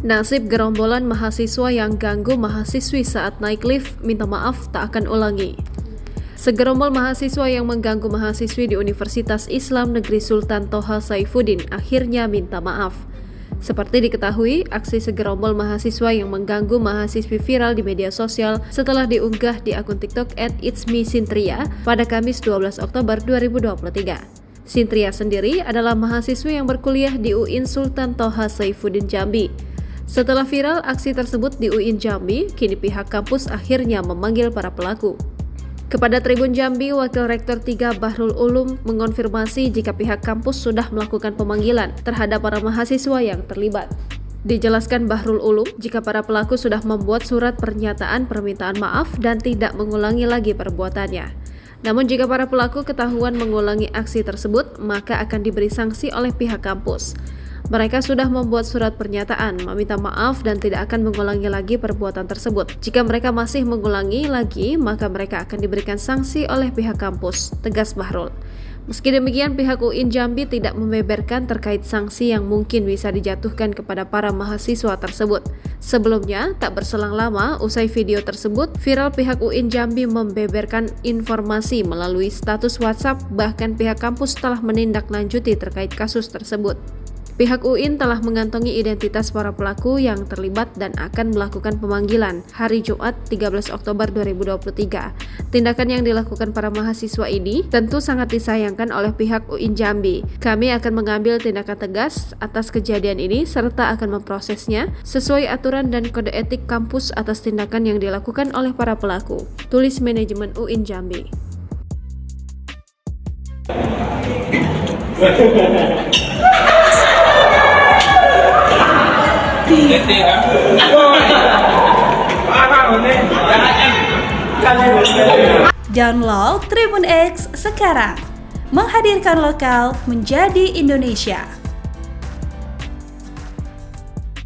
Nasib gerombolan mahasiswa yang ganggu mahasiswi saat naik lift minta maaf tak akan ulangi. Segerombol mahasiswa yang mengganggu mahasiswi di Universitas Islam Negeri Sultan Toha Saifuddin akhirnya minta maaf. Seperti diketahui, aksi segerombol mahasiswa yang mengganggu mahasiswi viral di media sosial setelah diunggah di akun TikTok @itsmesintria pada Kamis 12 Oktober 2023. Sintria sendiri adalah mahasiswi yang berkuliah di UIN Sultan Toha Saifuddin Jambi. Setelah viral aksi tersebut di UIN Jambi, kini pihak kampus akhirnya memanggil para pelaku. Kepada Tribun Jambi, Wakil Rektor 3 Bahrul Ulum mengonfirmasi jika pihak kampus sudah melakukan pemanggilan terhadap para mahasiswa yang terlibat. Dijelaskan Bahrul Ulum jika para pelaku sudah membuat surat pernyataan permintaan maaf dan tidak mengulangi lagi perbuatannya. Namun jika para pelaku ketahuan mengulangi aksi tersebut, maka akan diberi sanksi oleh pihak kampus. Mereka sudah membuat surat pernyataan, meminta maaf dan tidak akan mengulangi lagi perbuatan tersebut. Jika mereka masih mengulangi lagi, maka mereka akan diberikan sanksi oleh pihak kampus, tegas Bahrul. Meski demikian, pihak UIN Jambi tidak membeberkan terkait sanksi yang mungkin bisa dijatuhkan kepada para mahasiswa tersebut. Sebelumnya, tak berselang lama, usai video tersebut, viral pihak UIN Jambi membeberkan informasi melalui status WhatsApp, bahkan pihak kampus telah menindaklanjuti terkait kasus tersebut. Pihak UIN telah mengantongi identitas para pelaku yang terlibat dan akan melakukan pemanggilan hari Jumat 13 Oktober 2023. Tindakan yang dilakukan para mahasiswa ini tentu sangat disayangkan oleh pihak UIN Jambi. Kami akan mengambil tindakan tegas atas kejadian ini serta akan memprosesnya sesuai aturan dan kode etik kampus atas tindakan yang dilakukan oleh para pelaku. Tulis manajemen UIN Jambi. Download Tribun X sekarang, menghadirkan lokal menjadi Indonesia.